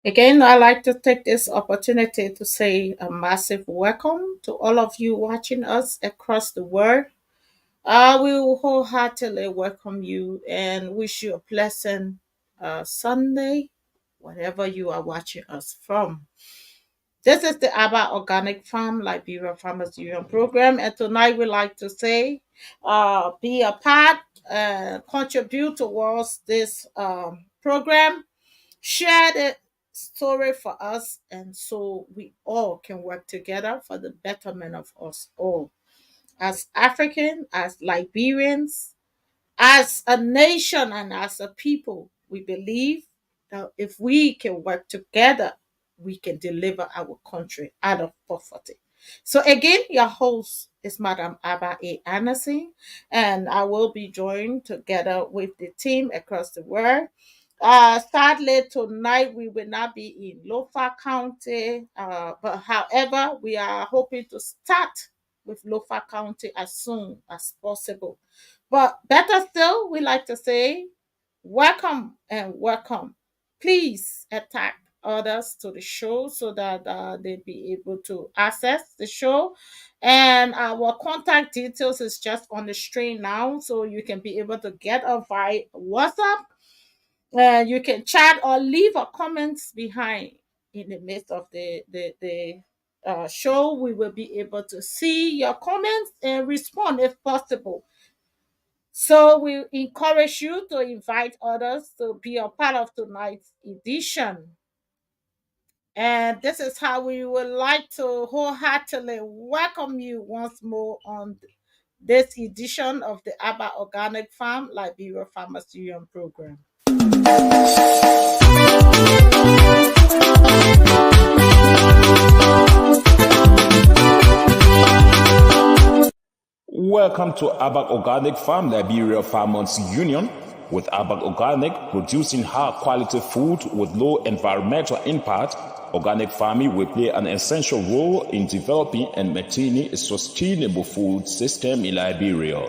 Again, I'd like to take this opportunity to say a massive welcome to all of you watching us across the world. We will wholeheartedly welcome you and wish you a pleasant Sunday, wherever you are watching us from. This is the ABBA Organic Farm Liberia Farmers Union program, and tonight we like to say, be a part, contribute towards this program, share the story for us, and so we all can work together for the betterment of us all. As African, as Liberians, as a nation and as a people, we believe that if we can work together, we can deliver our country out of poverty. So again, your host is Madam Abba A. Anderson, and I will be joined together with the team across the world. Sadly, tonight we will not be in Lofa County, but however, we are hoping to start with Lofa County as soon as possible. But better still, we like to say, welcome and welcome. Please attack others to the show so that they be able to access the show. And our contact details is just on the screen now, so you can be able to get us via WhatsApp. You can chat or leave a comments behind in the midst of the show. We will be able to see your comments and respond if possible. So we encourage you to invite others to be a part of tonight's edition. And this is how we would like to wholeheartedly welcome you once more on this edition of the ABBA Organic Farm Liberia Farmers Union program. Welcome to Abak Organic Farm Liberia Farmers Union. With Abak Organic producing high quality food with low environmental impact, organic farming will play an essential role in developing and maintaining a sustainable food system in Liberia.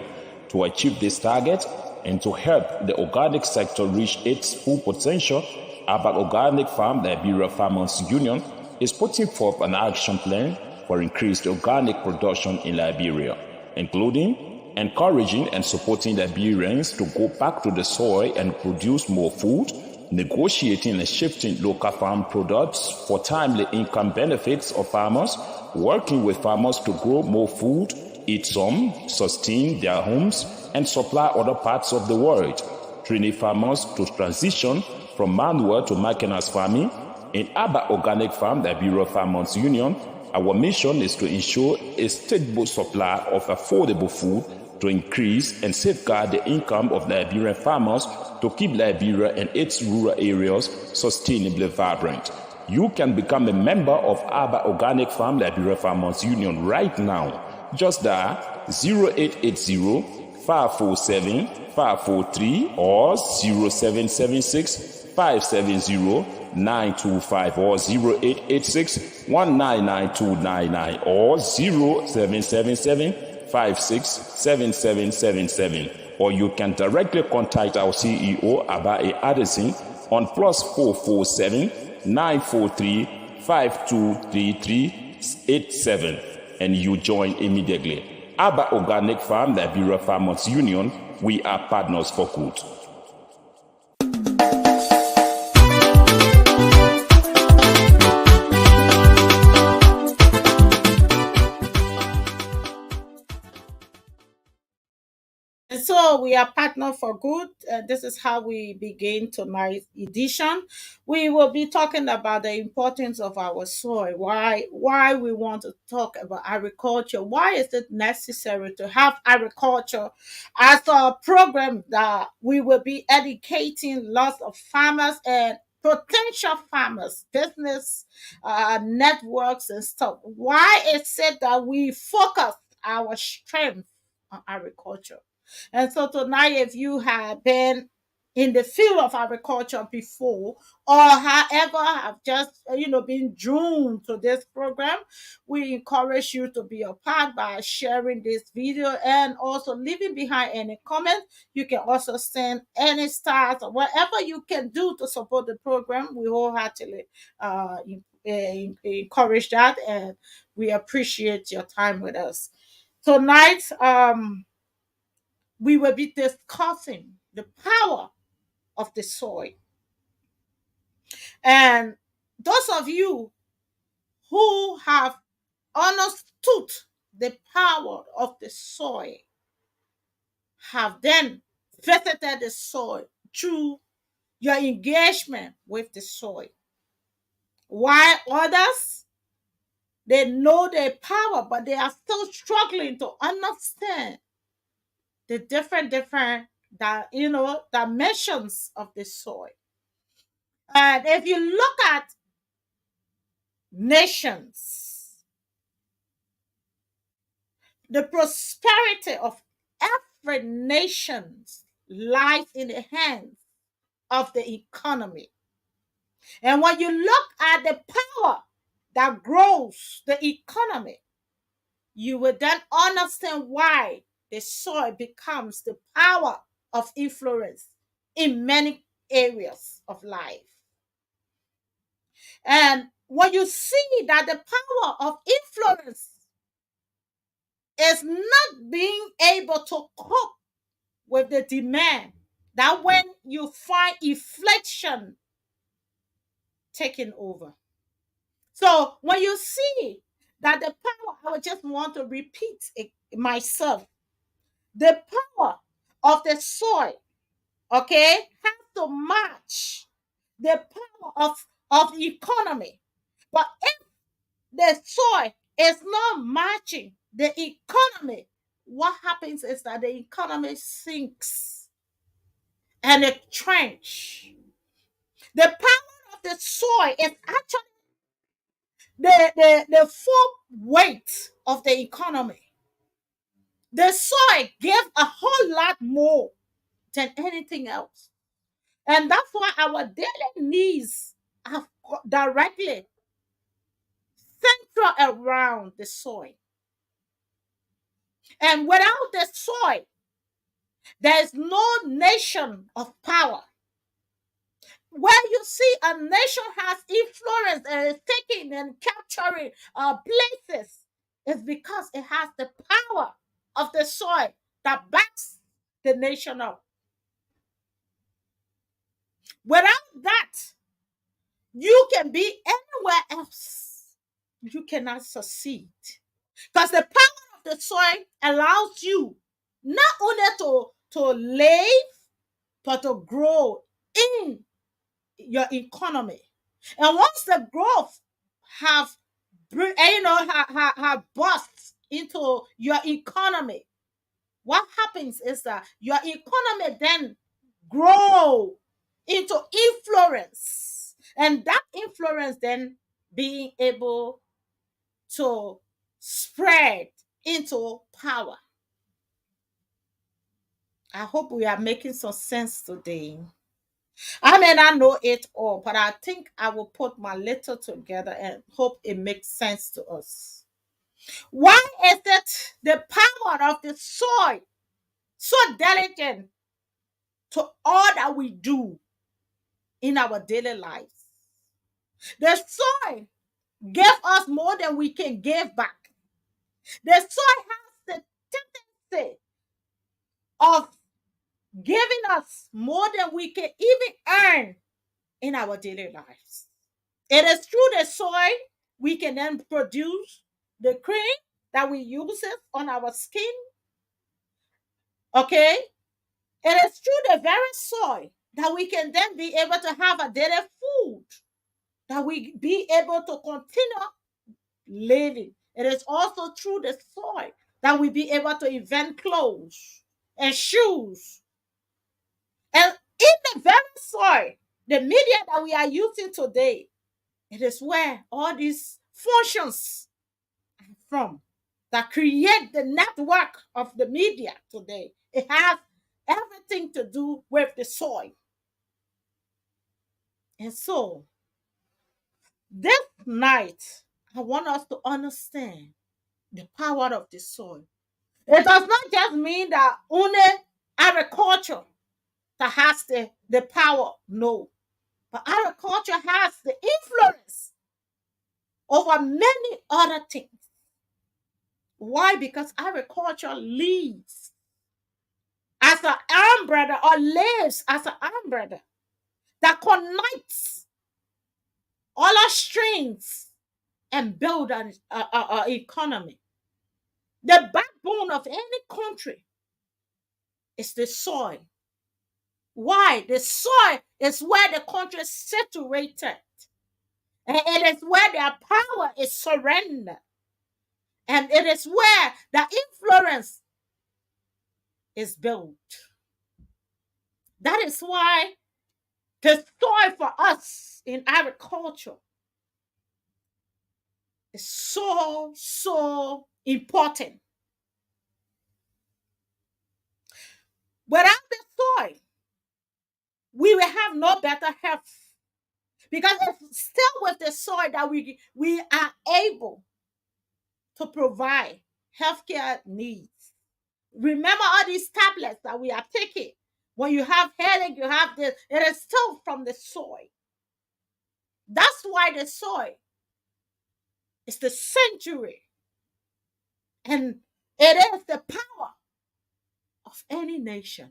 To achieve this target and to help the organic sector reach its full potential, Abak Organic Farm Liberia Farmers Union is putting forth an action plan for increased organic production in Liberia, including encouraging and supporting Liberians to go back to the soil and produce more food, negotiating and shifting local farm products for timely income benefits of farmers, working with farmers to grow more food, eat some, sustain their homes, and supply other parts of the world, training farmers to transition from manual to mechanized farming. In Abba Organic Farm Liberia Farmers Union, our mission is to ensure a stable supply of affordable food to increase and safeguard the income of Liberian farmers to keep Liberia and its rural areas sustainably vibrant. You can become a member of Abba Organic Farm Liberia Farmers Union right now. Just dial 0880 547 543 or 0776 570 925 or 0886 199299 or 0777 567777, or you can directly contact our CEO Abai Addison on +447 943 523387 and you join immediately. Abba Organic Farm Liberia Farmers Union, we are partners for good. And so we are partner for good. This is how we begin tonight's edition. We will be talking about the importance of our soil. Why we want to talk about agriculture. Why is it necessary to have agriculture as a program that we will be educating lots of farmers and potential farmers, business networks and stuff. Why is it that we focus our strength on agriculture? And so tonight, if you have been in the field of agriculture before, or however have just been drawn to this program, we encourage you to be a part by sharing this video and also leaving behind any comment. You can also send any stars or whatever you can do to support the program. We wholeheartedly encourage that, and we appreciate your time with us tonight. We will be discussing the power of the soil. And those of you who have understood the power of the soil have then visited the soil through your engagement with the soil. While others, they know their power, but they are still struggling to understand the different dimensions of the soil. And if you look at nations, the prosperity of every nation lies in the hands of the economy. And when you look at the power that grows the economy, you will then understand why the soil becomes the power of influence in many areas of life. And when you see that the power of influence is not being able to cope with the demand, that when you find inflation taking over. So when you see that the power, I would just want to repeat it myself, the power of the soil, okay, has to match the power of the economy. But if the soil is not matching the economy, what happens is that the economy sinks and it trench. The power of the soil is actually the full weight of the economy. The soil gives a whole lot more than anything else. And that's why our daily needs are directly centered around the soil. And without the soil, there is no nation of power. Where you see a nation has influence and is taking and capturing places, is because it has the power of the soil that backs the nation up. Without that, you can be anywhere else. You cannot succeed. Because the power of the soil allows you not only to live, but to grow in your economy. And once the growth have have burst into your economy, what happens is that your economy then grow into influence, and that influence then being able to spread into power. I hope we are making some sense today. I may not know it all, but I think I will put my little together and hope it makes sense to us. Why is it the power of the soil so delicate to all that we do in our daily lives? The soil gives us more than we can give back. The soil has the tendency of giving us more than we can even earn in our daily lives. It is through the soil we can then produce the cream that we use it on our skin. Okay? It is through the very soil that we can then be able to have a daily food, that we be able to continue living. It is also through the soil that we be able to invent clothes and shoes. And in the very soil, the media that we are using today, it is where all these functions are from that create the network of the media today. It has everything to do with the soil. And so this night, I want us to understand the power of the soil. It does not just mean that only agriculture that has the power. No. But agriculture has the influence over many other things. Why? Because agriculture leads as an umbrella or lives as an umbrella that connects all our strings and build an economy. The backbone of any country is the soil. Why? The soil is where the country is situated. And it is where their power is surrendered. And it is where the influence is built. That is why the soil for us in agriculture is so, so important. Without the soil, we will have no better health. Because it's still with the soil that we are able to provide healthcare needs. Remember all these tablets that we are taking. When you have headache, you have this, it is still from the soil. That's why the soil is the sanctuary. And it is the power of any nation.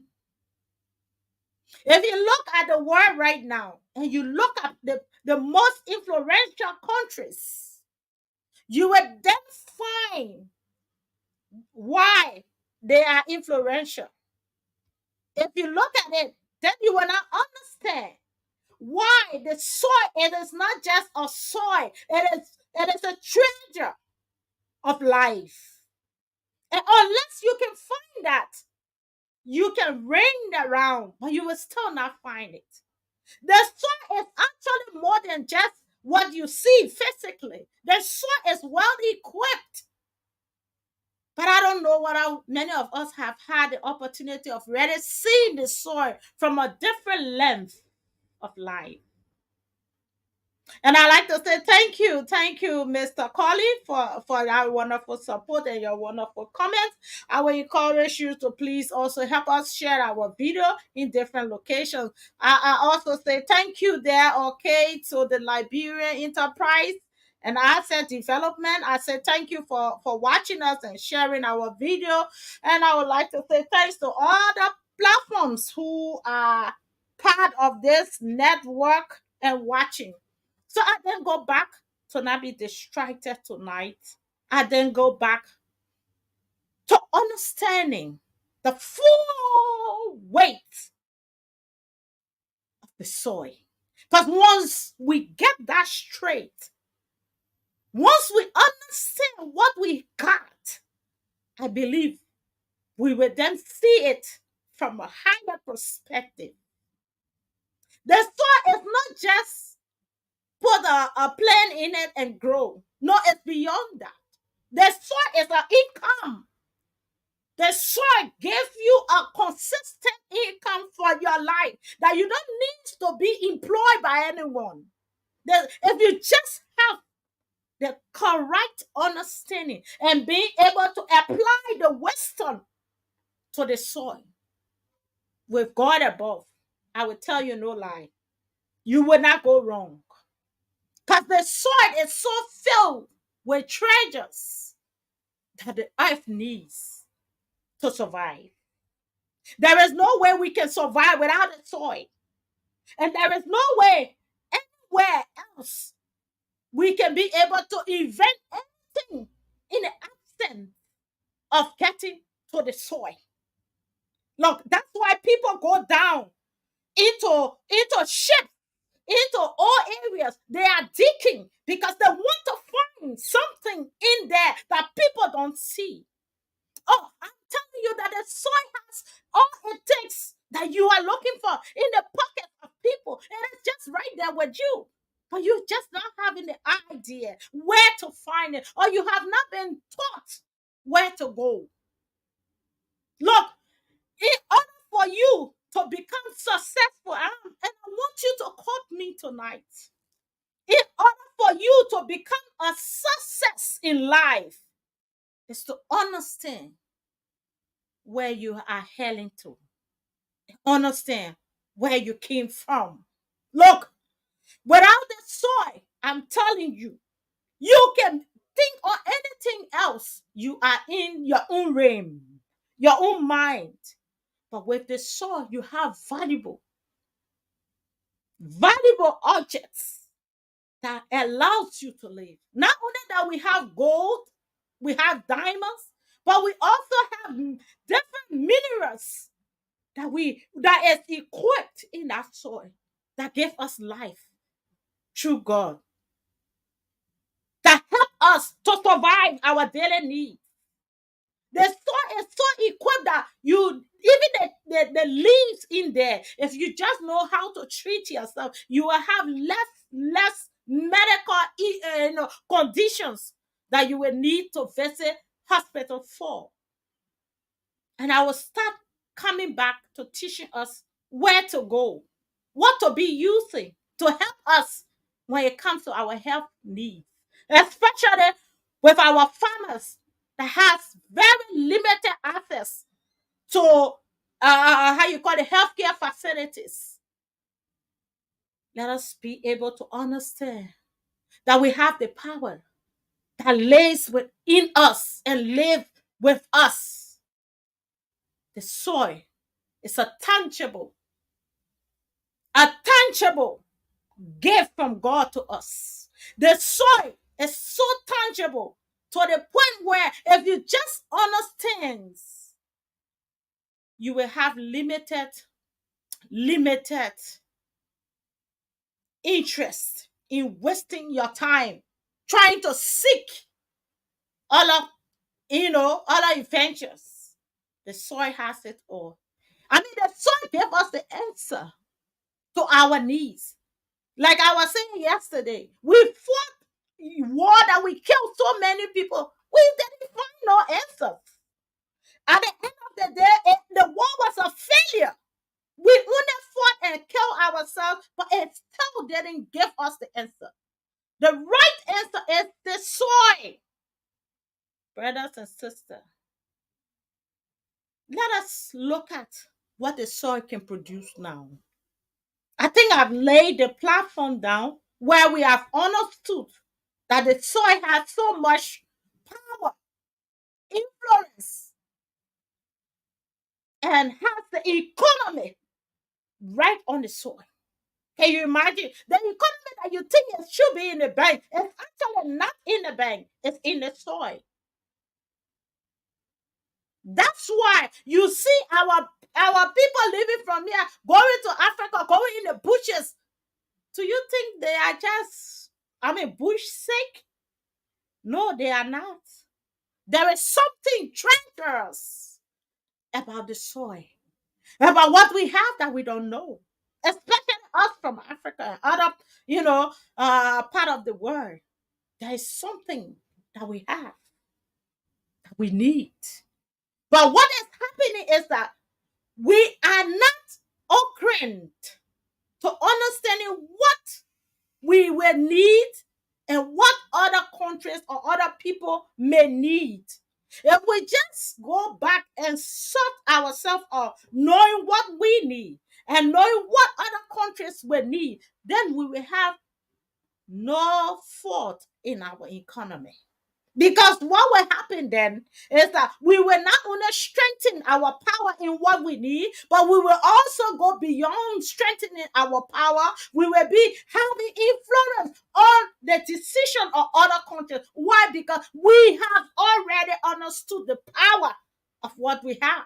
If you look at the world right now and you look at the most influential countries, you will then find why they are influential. If you look at it, then you will not understand why the soil, it is not just a soil, it is a treasure of life. And unless you can find that, you can ring around, but you will still not find it. The soil is actually more than just what you see physically. The soil is well equipped. But I don't know what many of us have had the opportunity of really seeing the soil from a different length of life. And I like to say thank you, Mr. Colley, for that wonderful support and your wonderful comments. I will encourage you to please also help us share our video in different locations. I also say thank you there, okay, to the Liberian Enterprise and Asset Development. I say thank you for watching us and sharing our video. And I would like to say thanks to all the platforms who are part of this network and watching. So I then go back to not be distracted tonight. I then go back to understanding the full weight of the soil. Because once we get that straight, once we understand what we got, I believe we will then see it from a higher perspective. The soil is not just put a plant in it and grow. No, it's beyond that. The soil is an income. The soil gives you a consistent income for your life that you don't need to be employed by anyone. If you just have the correct understanding and being able to apply the wisdom to the soil with God above, I will tell you no lie. You will not go wrong. Because the soil is so filled with treasures that the earth needs to survive. There is no way we can survive without the soil. And there is no way anywhere else we can be able to invent anything in the absence of getting to the soil. Look, that's why people go down into ships, into all areas. They are digging because they want to find something in there that people don't see. Oh, I'm telling you that the soil has all it takes that you are looking for in the pocket of people. It is just right there with you. But you're just not having the idea where to find it, or you have not been taught where to go. Look, in order for you to become successful, and I want you to quote me tonight. In order for you to become a success in life, is to understand where you are heading to, understand where you came from. Look, without the soil, I'm telling you, you can think on anything else. You are in your own realm, your own mind. But with the soil, you have valuable objects that allows you to live. Not only that we have gold, we have diamonds, but we also have different minerals that is equipped in that soil that give us life through God, that help us to survive our daily needs. The soil is so equipped that you even the leaves in there, if you just know how to treat yourself, you will have less medical conditions that you will need to visit hospital for. And I will start coming back to teaching us where to go, what to be using to help us when it comes to our health needs, especially with our farmers that has very limited access to how you call it, healthcare facilities. Let us be able to understand that we have the power that lays within us and live with us. The soil is a tangible gift from God to us. The soil is so tangible to the point where if you just understand, you will have limited interest in wasting your time trying to seek other, other adventures. The soil has it all. I mean, the soil gave us the answer to our needs. Like I was saying yesterday, we fought war that we killed so many people. We didn't find no answers. At the end of the day, the war was a failure. We only fought and killed ourselves, but it still didn't give us the answer. The right answer is the soil. Brothers and sisters, let us look at what the soil can produce now. I think I've laid the platform down where we have understood that the soil has so much power, influence, and has the economy right on the soil. Can you imagine? The economy that you think it should be in the bank is actually not in the bank, it's in the soil. That's why you see our people living from here going to Africa, going in the bushes. Do you think they are just, bush sick? No, they are not. There is something treacherous about the soil, about what we have that we don't know, especially us from Africa and other, part of the world. There is something that we have that we need. But what is happening is that we are not occurring to understanding what we will need and what other countries or other people may need. If we just go back and sort ourselves out, knowing what we need and knowing what other countries will need, then we will have no fault in our economy. Because what will happen then is that we will not only strengthen our power in what we need, but we will also go beyond strengthening our power. We will be having influence on the decision of other countries. Why? Because we have already understood the power of what we have.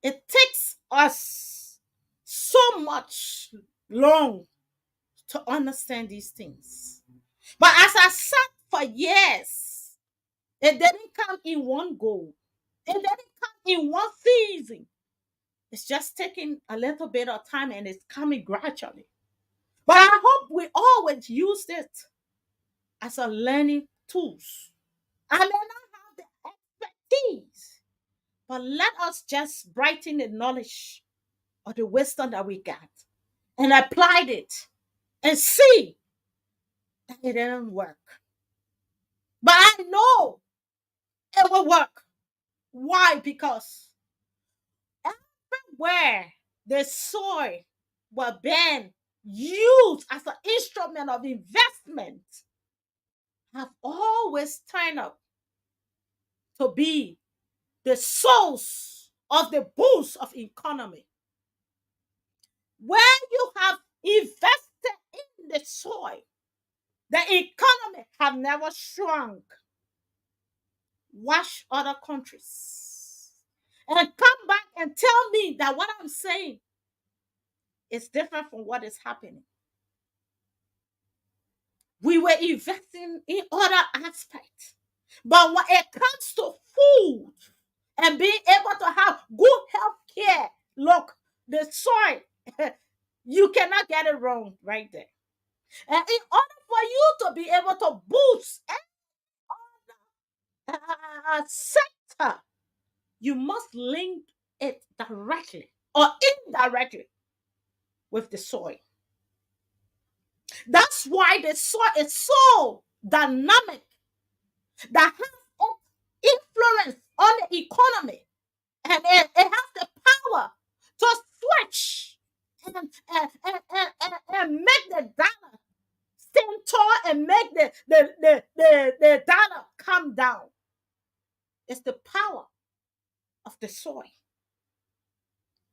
It takes us so much long to understand these things. But as I sat for years, it didn't come in one go. It didn't come in one season. It's just taking a little bit of time and it's coming gradually. But I hope we always use it as a learning tools. I may not have the expertise, But let us just brighten the knowledge or the wisdom that we got and applied it and see that it didn't work. But I know it will work. Why? Because everywhere the soil was being used as an instrument of investment have always turned up to be the source of the boost of economy. Where you have invested in the soil, the economy have never shrunk. Watch other countries and come back and tell me that what I'm saying is different from what is happening. We were investing in other aspects. But when it comes to food and being able to have good health care, look, the soil, you cannot get it wrong right there. And in order for you to be able to boost a sector, you must link it directly or indirectly with the soil. That's why the soil is so dynamic that has influence on the economy, and it has the power to switch and make the dollar stand tall and make the dollar come down. It's the power of the soil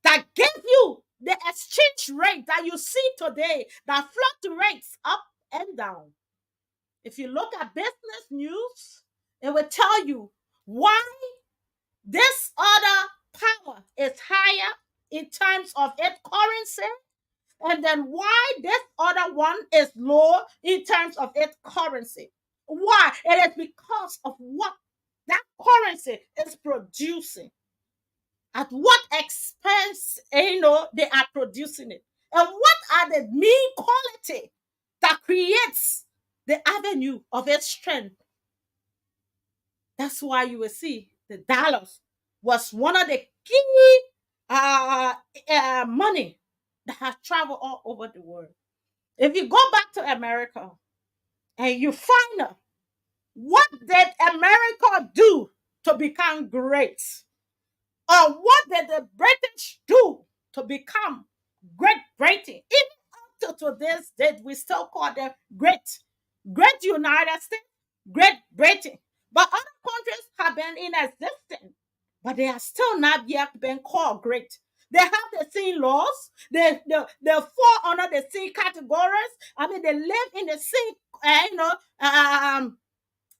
that gave you the exchange rate that you see today that fluctuates up and down. If you look at business news, it will tell you why this other power is higher in terms of its currency, and then why this other one is low in terms of its currency. Why? It is because of what that currency is producing. At what expense, they are producing it. And what are the mean quality that creates the avenue of its strength. That's why you will see the dollars was one of the key money that has traveled all over the world. If you go back to America and you find out what did America do to become great, or what did the British do to become Great Britain, even up to today's date, we still call them Great United States, Great Britain. But other countries have been in existence, but they are still not yet been called great. They have the same laws. They fall under the same categories. I mean, they live in the same,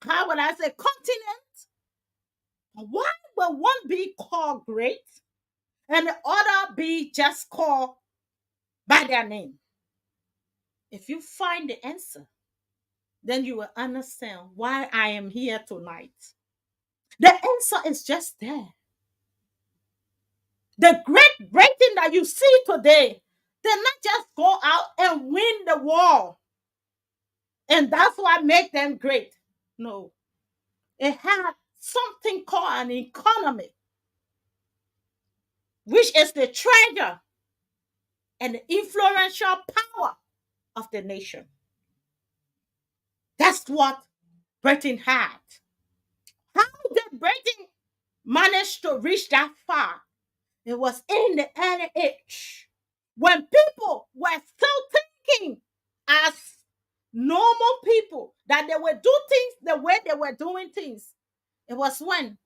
how would I say, continent. Why will one be called great and the other be just called by their name? If you find the answer, then you will understand why I am here tonight. The answer is just there. The Great Britain that you see today did not just go out and win the war, and that's what made them great. No, it had something called an economy, which is the treasure and the influential power of the nation. That's what Britain had. How did Britain manage to reach that far? It was in the early age when people were still thinking as normal people that they would do things the way they were doing things. It was when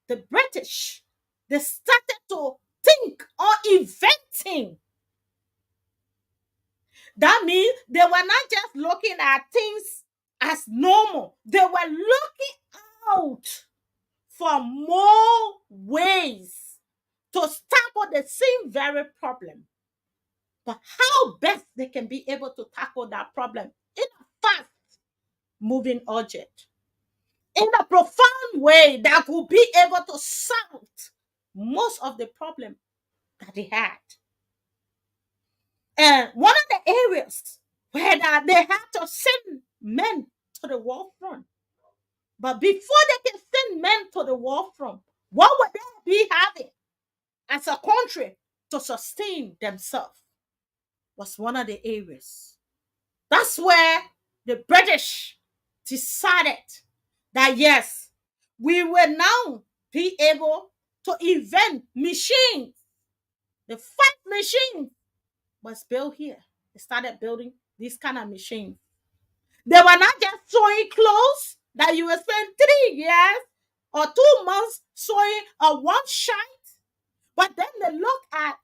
the British they started to think or inventing. That means they were not just looking at things as normal. They were looking out for more ways to tackle the same very problem. But how best they can be able to tackle that problem in a fast moving object, in a profound way that will be able to solve most of the problem that they had. And one of the areas where they had to send men to the war front. But before they can send men to the war front, what would they be having as a country to sustain themselves was one of the areas. That's where the British decided that yes, we will now be able to invent machines. The first machine was built here. They started building these kind of machines. They were not just sewing clothes that you will spend 3 years or 2 months sewing a one shirt, but then they look at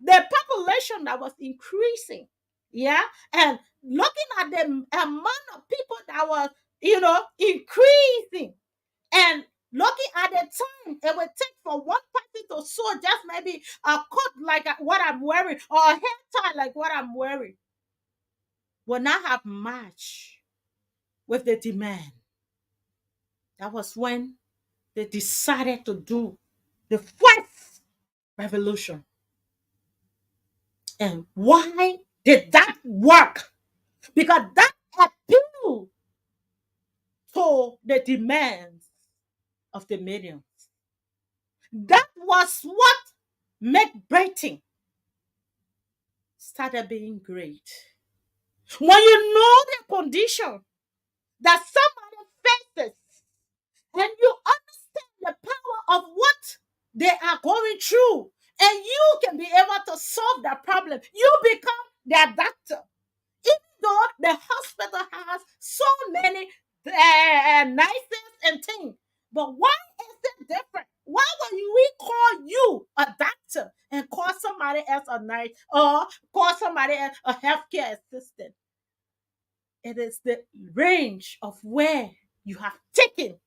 the population that was increasing, yeah, and looking at the amount of people that was, increasing, and looking at the time it would take for one person to sew just maybe a coat like what I'm wearing or a hair tie like what I'm wearing will not have match with the demand. That was when they decided to do the first revolution. And why did that work? Because that appealed to the demands of the millions. That was what made Britain started being great. When you know the condition that somebody faces and you understand the power of what they are going through, and you can be able to solve that problem, you become their doctor. Even though the hospital has so many nurses and things, but why is it different? Why would we call you a doctor and call somebody else a nurse or call somebody else a healthcare assistant? It is the range of where you have taken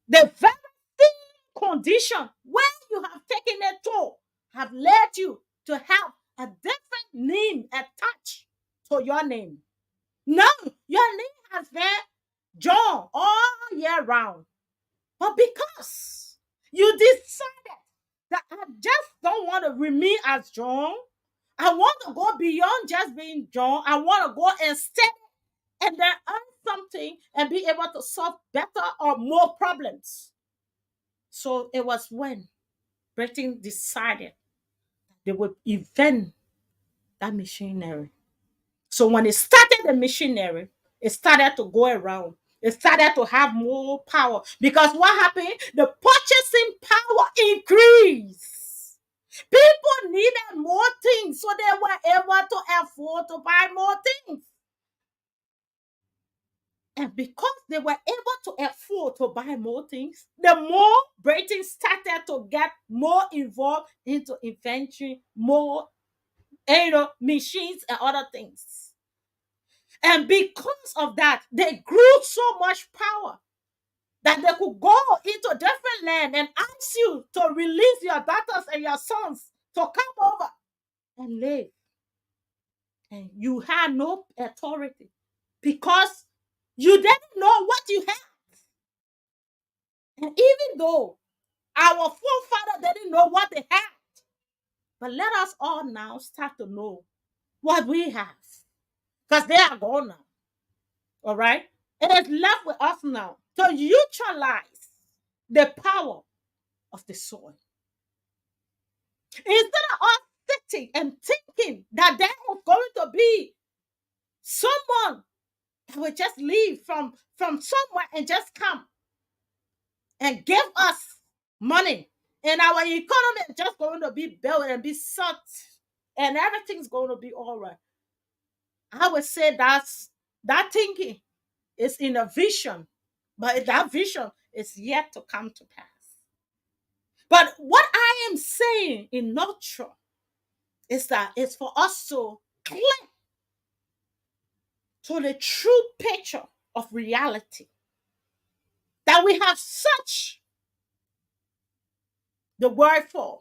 the very same condition where you have taken it to have led you to have a different name attached to your name. No, your name has been John all year round. But because you decided that I just don't want to remain as John, I want to go beyond just being John. I want to go instead and then earn something and be able to solve better or more problems. So it was when Britain decided they would invent that machinery. So when it started the machinery, it started to go around. It started to have more power because what happened? The purchasing power increased. People needed more things, so they were able to afford to buy more things. And because they were able to afford to buy more things, the more Britain started to get more involved into inventory, more machines and other things. And because of that, they grew so much power that they could go into different land and ask you to release your daughters and your sons to come over and live. And you had no authority because you didn't know what you had. And even though our forefathers didn't know what they had, but let us all now start to know what we have because they are gone now. All right? It is left with us now to utilize the power of the soil. Instead of us sitting and thinking that there was going to be someone that would just leave from somewhere and just come and give us money, and our economy is just going to be built and be set, and everything's going to be all right. I would say that thinking is in a vision, but that vision is yet to come to pass. But what I am saying in nutshell is that it's for us to cling to the true picture of reality. That we have such the word for.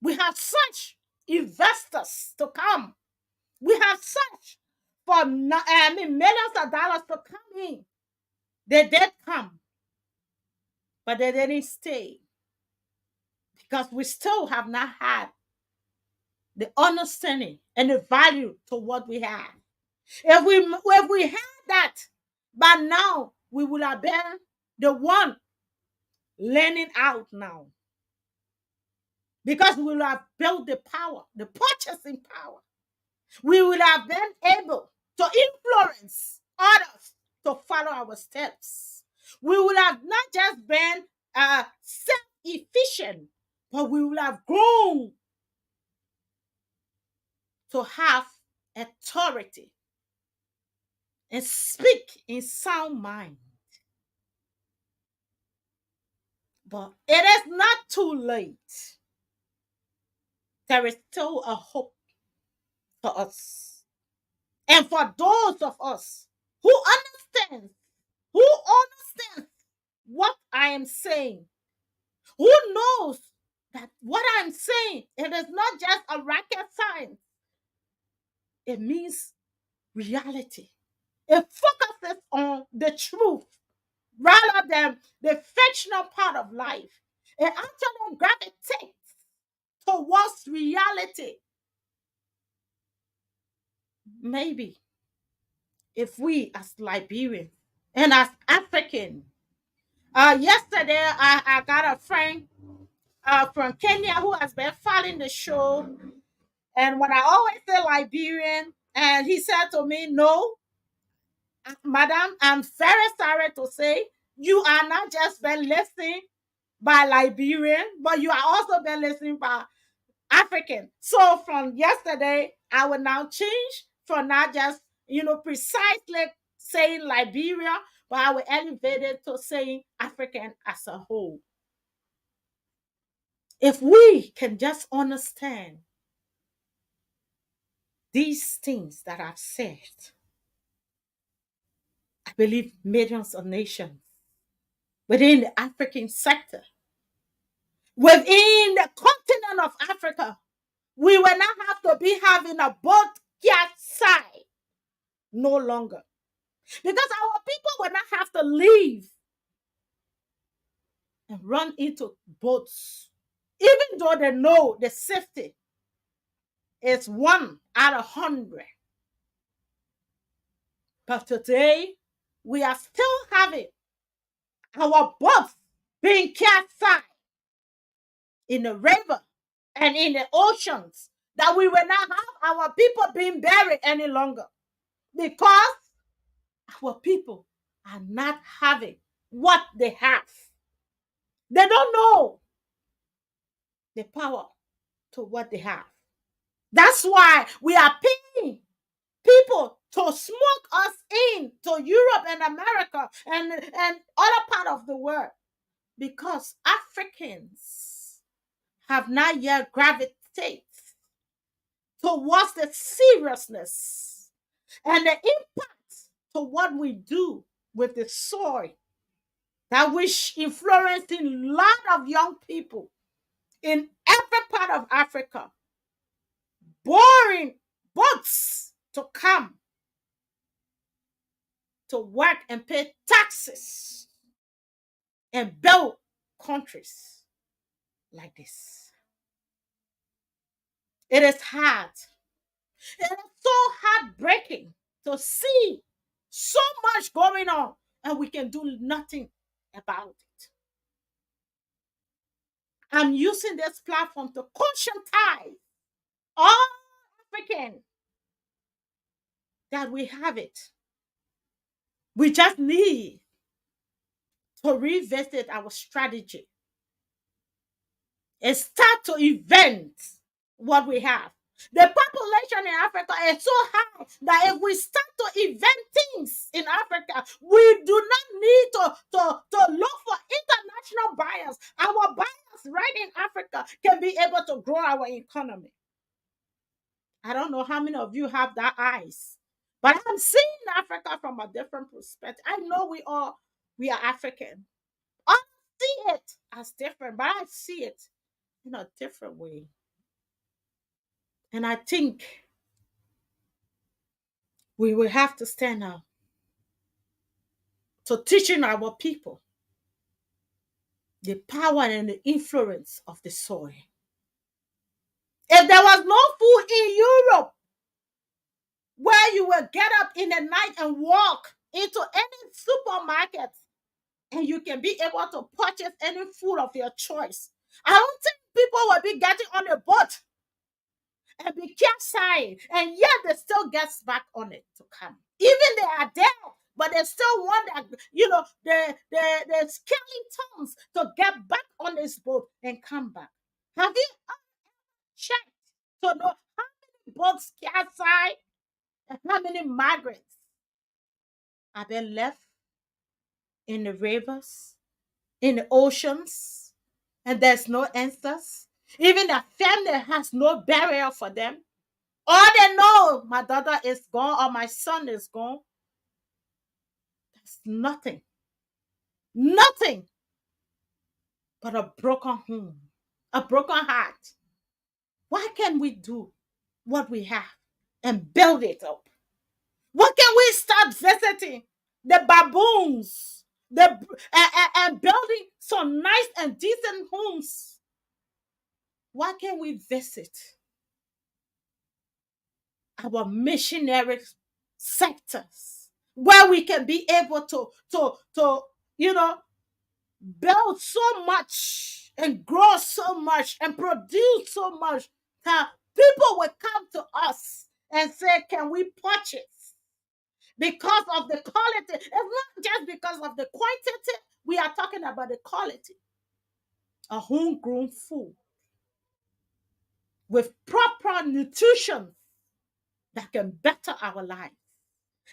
We have such investors to come. We have such for millions of dollars to come in. They did come, but they didn't stay because we still have not had the understanding and the value to what we have. If we had that, by now we would have been the one learning out now because we will have built the power, the purchasing power. We will have been able to influence others to follow our steps. We will have not just been self efficient, but we will have grown to have authority and speak in sound mind. But it is not too late. There is still a hope for us. And for those of us who understand, who understand what I am saying, who knows that what I'm saying, it is not just a rocket science. It means reality. It focuses on the truth rather than the fictional part of life. It actually gravitates towards reality. Maybe if we as Liberians and as African, yesterday I got a friend from Kenya who has been following the show, and when I always say Liberian, and he said to me, "No, madam, I'm very sorry to say you are not just been listening by Liberian, but you are also been listening by African." So from yesterday, I will now change for not just precisely saying Liberia, but I will elevate it to saying African as a whole. If we can just understand these things that I've said, I believe millions of nations within the African sector, within the continent of Africa, we will not have to be having a boat cat side no longer. Because our people will not have to leave and run into boats, even though they know the safety is 1 out of 100. But today, we are still having our boats being capsized in the river and in the oceans, that we will not have our people being buried any longer because our people are not having what they have. They don't know the power to what they have. That's why we are paying people to smoke us in to Europe and America and other part of the world because Africans have not yet gravitated towards the seriousness and the impact to what we do with the soil that which influencing a lot of young people in every part of Africa, boring boats to come to work and pay taxes and build countries like this. It is hard. It is so heartbreaking to see so much going on and we can do nothing about it. I'm using this platform to conscientize all Africans that we have it. We just need to revisit our strategy and start to invent what we have. The population in Africa is so high that if we start to invent things in Africa, we do not need to look for international buyers. Our buyers right in Africa can be able to grow our economy. I don't know how many of you have that eyes, but I'm seeing Africa from a different perspective. I know we are African. I see it as different, but I see it in a different way. And I think we will have to stand up to teaching our people the power and the influence of the soil. If there was no food in Europe where you will get up in the night and walk into any supermarket and you can be able to purchase any food of your choice. I don't think people will be getting on a boat and be capsized, and yet they still gets back on it to come. Even they are dead, but they still want that, the skeletons to get back on this boat and come back. Have you checked to know how many boats capsized and how many migrants have been left in the rivers, in the oceans, and there's no answers? Even the family has no burial for them. All they know, my daughter is gone or my son is gone. That's nothing, nothing but a broken home, a broken heart. Why can't we do what we have and build it up? Why can't we start visiting the baboons, and building some nice and decent homes? Why can't we visit our missionary sectors where we can be able to you know build so much and grow so much and produce so much that people will come to us and say, can we purchase? Because of the quality. It's not just because of the quantity. We are talking about the quality. A homegrown food with proper nutrition that can better our lives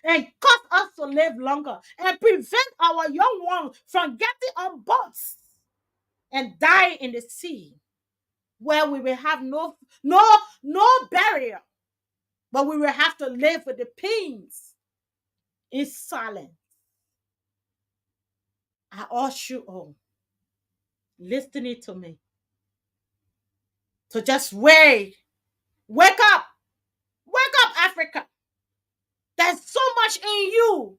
and cause us to live longer and prevent our young ones from getting on boats and die in the sea, where we will have no barrier, but we will have to live with the pains in silence. I urge you all listening to me to just wake up, wake up, Africa. There's so much in you,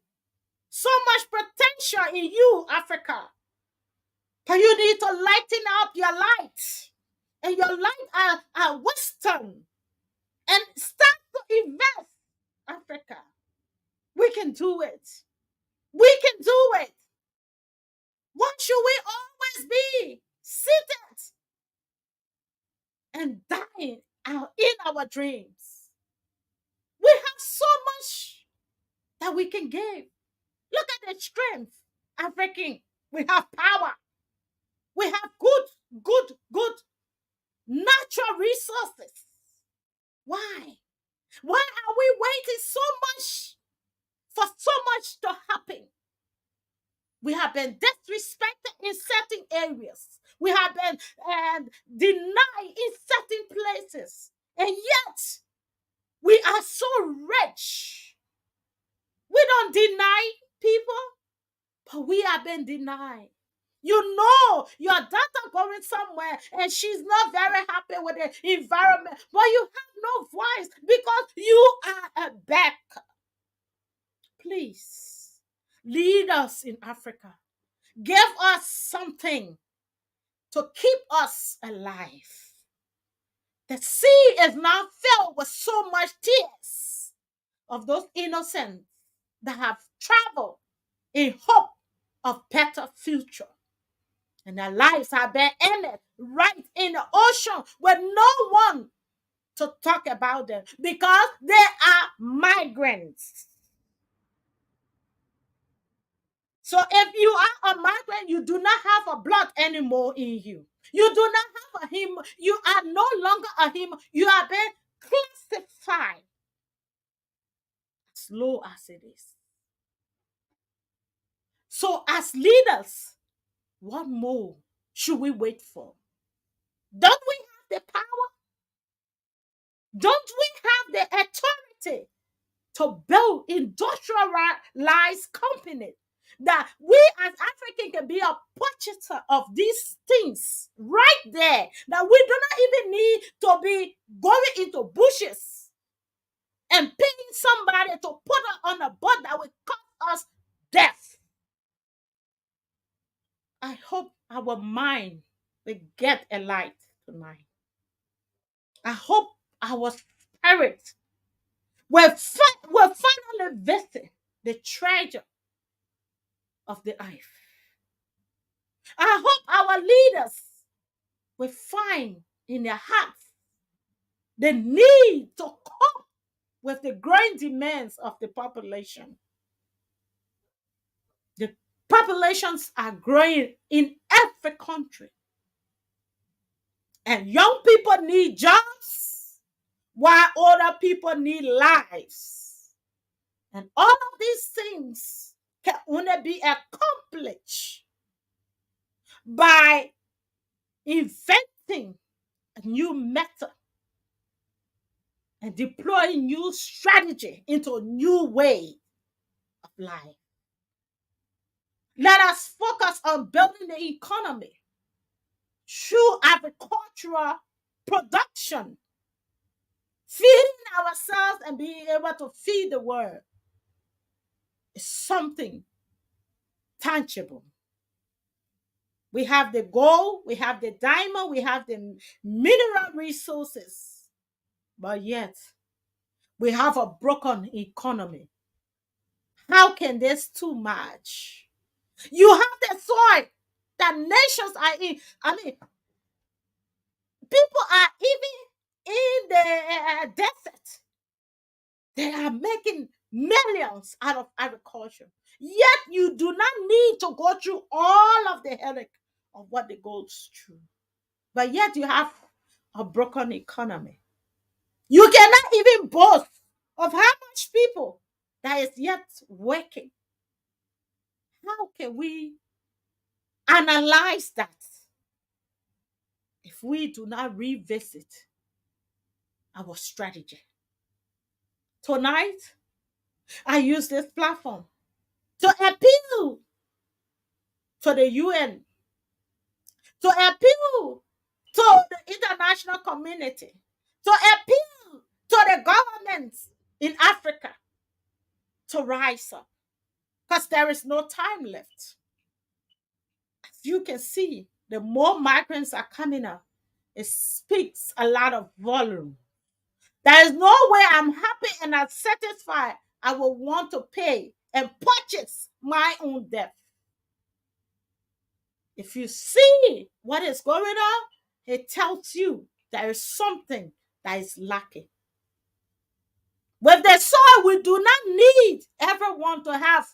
so much potential in you, Africa. But you need to lighten up your light, and your light are wisdom, and start to invest, Africa. We can do it. We can do it. Why should we always be seated and dying out in our dreams? We have so much that we can give. Look at the strength, African. We have power. We have good natural resources. Why? Why are we waiting so much for so much to happen? We have been disrespected in certain areas. We have been denied in certain places. And yet, we are so rich. We don't deny people, but we have been denied. You know your daughter going somewhere and she's not very happy with the environment, but you have no voice because you are a beggar. Please lead us in Africa. Give us something to keep us alive. The sea is now filled with so much tears of those innocents that have traveled in hope of better future. And their lives have been ended right in the ocean with no one to talk about them because they are migrants. So if you are a migrant, you do not have a blood anymore in you. You do not have a him. You are no longer a him. You are being classified as low as it is. So as leaders, what more should we wait for? Don't we have the power? Don't we have the authority to build industrialized companies that we as Africans can be a purchaser of these things right there, that we do not even need to be going into bushes and paying somebody to put us on a boat that will cost us death? I hope our mind will get a light tonight. I hope our spirit will finally visit the treasure of the earth. I hope our leaders will find in their hearts the need to cope with the growing demands of the population. The populations are growing in every country, and young people need jobs while older people need lives. And all of these things can only be accomplished by inventing a new method and deploying new strategy into a new way of life. Let us focus on building the economy through agricultural production, feeding ourselves and being able to feed the world is something tangible. We have the gold, we have the diamond, we have the mineral resources, but yet we have a broken economy. How can this too much? You have the soil that nations are in. I mean, people are even in the desert. They are making millions out of agriculture. Yet you do not need to go through all of the headache of what they go through. But yet you have a broken economy. You cannot even boast of how much people that is yet working. How can we analyze that if we do not revisit our strategy? Tonight, I use this platform to appeal to the UN, to appeal to the international community, to appeal to the governments in Africa to rise up because there is no time left. As you can see, the more migrants are coming up, it speaks a lot of volume. There is no way I'm happy and I'm satisfied. I will want to pay and purchase my own death. If you see what is going on, it tells you there is something that is lacking. With the soil, we do not need everyone to have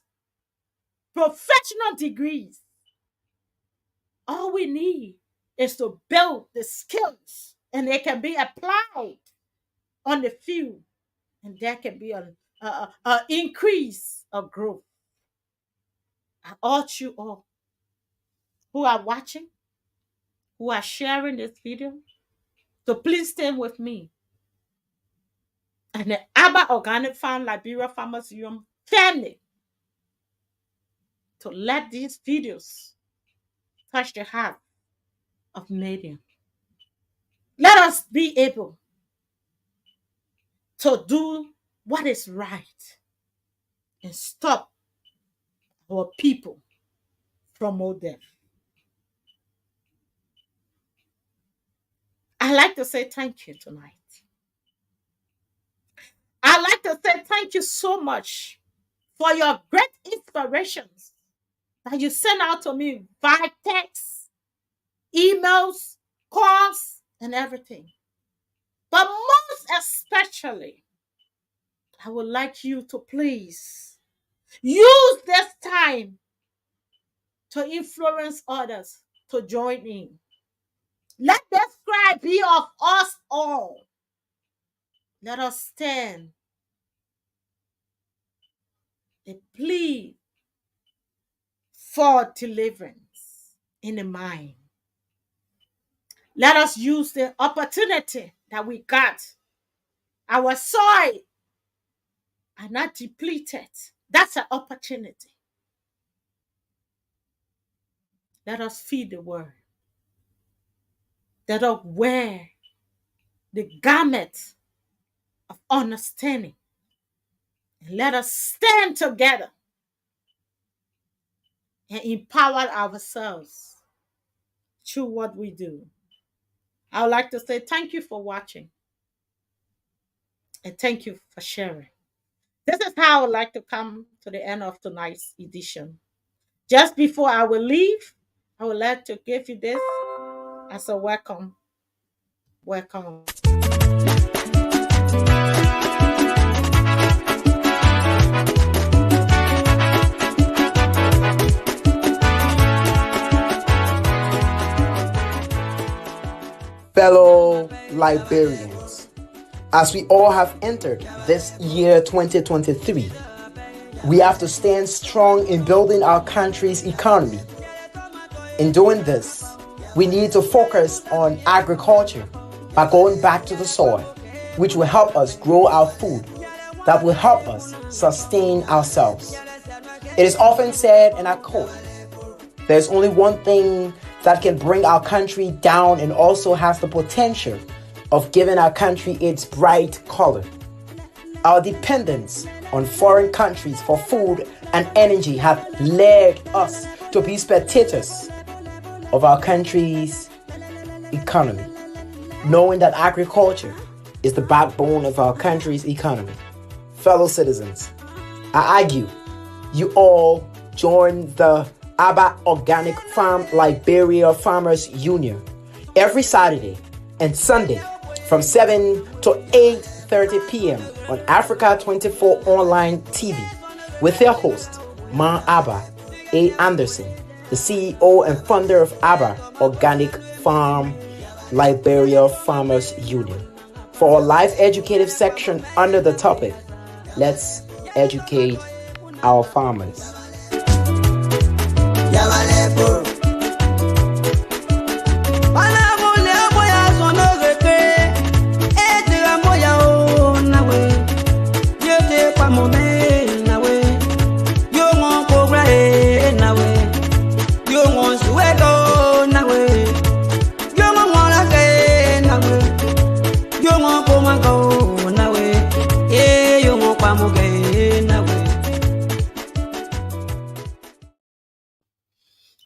professional degrees. All we need is to build the skills and they can be applied on the field and there can be an increase of growth. I urge you all who are watching, who are sharing this video, to please stand with me and the Abba Organic Farm Liberia Farmers Union family to let these videos touch the heart of millions. Let us be able to do what is right and stop our people from more death. I like to say thank you tonight. I like to say thank you so much for your great inspirations that you send out to me via text, emails, calls, and everything. But most especially, I would like you to please use this time to influence others to join in. Let this cry be of us all. Let us stand and plead for deliverance in the mind. Let us use the opportunity that we got. Our soil are not depleted. That's an opportunity. Let us feed the world. Let us wear the garment of understanding. And let us stand together and empower ourselves through what we do. I would like to say thank you for watching and thank you for sharing. This is how I would like to come to the end of tonight's edition. Just before I will leave, I would like to give you this as a welcome. Welcome. Fellow Liberians, as we all have entered this year 2023, we have to stand strong in building our country's economy. In doing this, we need to focus on agriculture by going back to the soil, which will help us grow our food, that will help us sustain ourselves. It is often said, and I quote, there's only one thing that can bring our country down and also has the potential of giving our country its bright color. Our dependence on foreign countries for food and energy have led us to be spectators of our country's economy, knowing that agriculture is the backbone of our country's economy. Fellow citizens, I argue you all join the Aba Organic Farm Liberia Farmers Union every Saturday and Sunday from 7 to 8:30 p.m. on Africa 24 Online TV with their host, Ma Abba A. Anderson, the CEO and founder of Abba Organic Farm Liberia Farmers Union. For our live educative section under the topic, let's educate our farmers.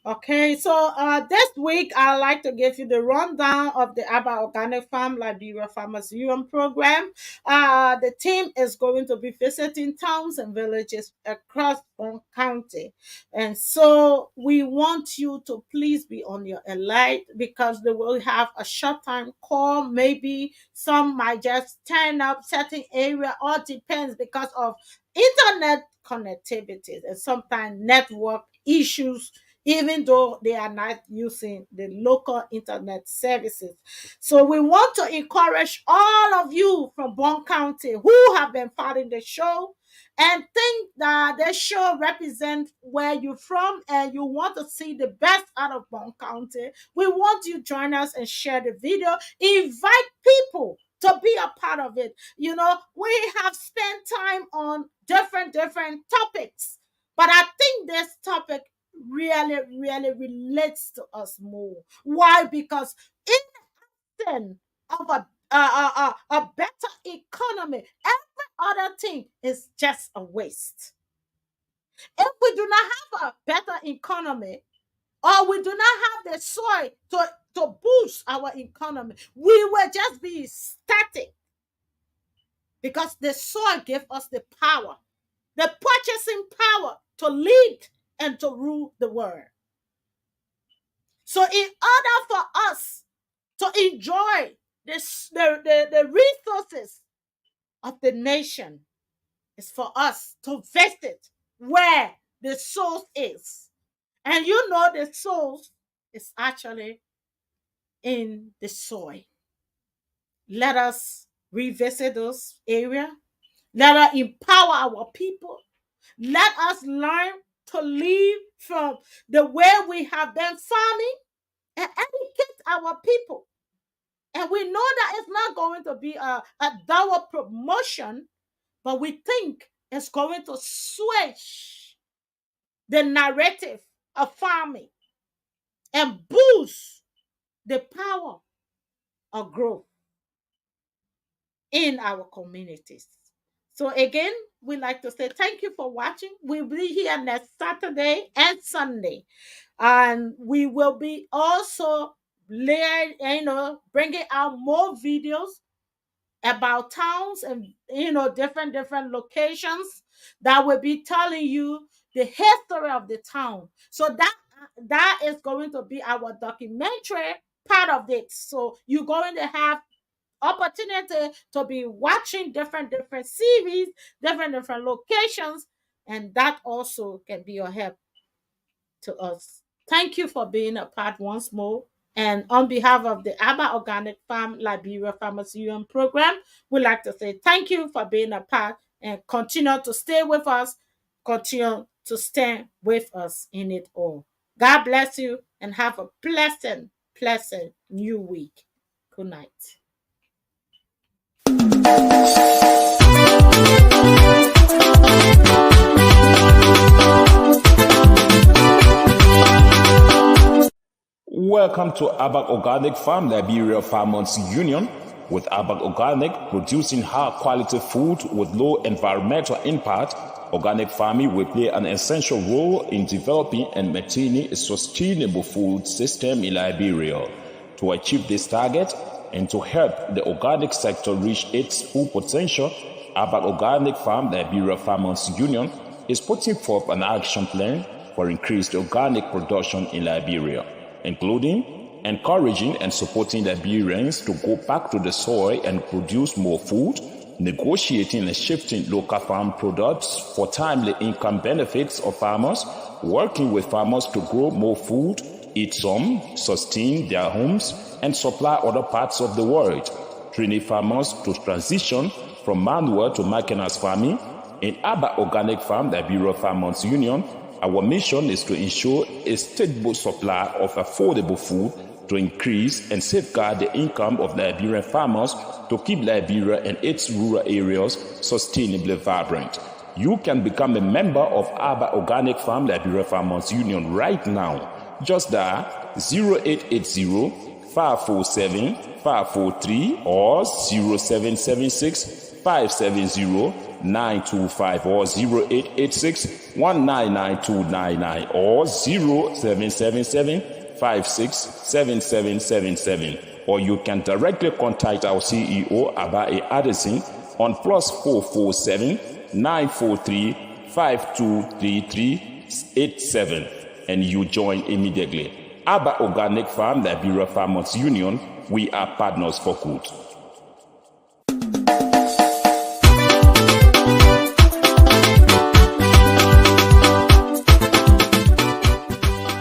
Okay, so this week I'd like to give you the rundown of the Abba Organic Farm Liberia Farmers Union program. The team is going to be visiting towns and villages across Bon County, and so we want you to please be on your alert because they will have a short time call. Maybe some might just turn up certain area, all depends because of internet connectivity and sometimes network issues even though they are not using the local internet services. So we want to encourage all of you from Bon County who have been following the show and think that the show represents where you're from and you want to see the best out of Bon County. We want you to join us and share the video. Invite people to be a part of it. You know, we have spent time on different topics, but I think this topic really relates to us more. Why? Because instead of a better economy, every other thing is just a waste. If we do not have a better economy, or we do not have the soil to boost our economy, we will just be static because the soil gives us the power, the purchasing power to lead and to rule the world. So, in order for us to enjoy the resources of the nation, is for us to visit where the source is. And you know, the source is actually in the soil. Let us revisit those areas. Let us empower our people. Let us learn to live from the way we have been farming and educate our people. And we know that it's not going to be a double promotion, but we think it's going to switch the narrative of farming and boost the power of growth in our communities. So again, we like to say thank you for watching. We'll be here next Saturday and Sunday, and we will be also bringing out more videos about towns and different locations that will be telling you the history of the town. So that that is going to be our documentary part of it. So you're going to have opportunity to be watching different series, different locations, and that also can be a help to us. Thank you for being a part once more. And on behalf of the ABBA Organic Farm Liberia Farmers Union program, we'd like to say thank you for being a part and continue to stay with us, continue to stand with us in it all. God bless you and have a pleasant new week. Good night. Welcome to ABBA Organic Farm Liberia Farmers Union. With ABBA Organic producing high-quality food with low environmental impact, organic farming will play an essential role in developing and maintaining a sustainable food system in Liberia. To achieve this target and to help the organic sector reach its full potential, ABBA Organic Farm Liberia Farmers Union is putting forth an action plan for increased organic production in Liberia, including encouraging and supporting Liberians to go back to the soil and produce more food, negotiating and shifting local farm products for timely income benefits of farmers, working with farmers to grow more food, eat some, sustain their homes, and supply other parts of the world, training farmers to transition from manual to mechanized farming. In ABBA Organic Farm Liberia Farmers Union, our mission is to ensure a stable supply of affordable food to increase and safeguard the income of Liberian farmers to keep Liberia and its rural areas sustainably vibrant. You can become a member of ABBA Organic Farm Liberia Farmers Union right now. Just dial 0880-547-543 or 0776-570-925 or 0886-199299 or 0777-567777, or you can directly contact our CEO Abaye Addison on +447 943 523387 and you join immediately. ABBA Organic Farm Liberia Farmers Union, we are partners for good.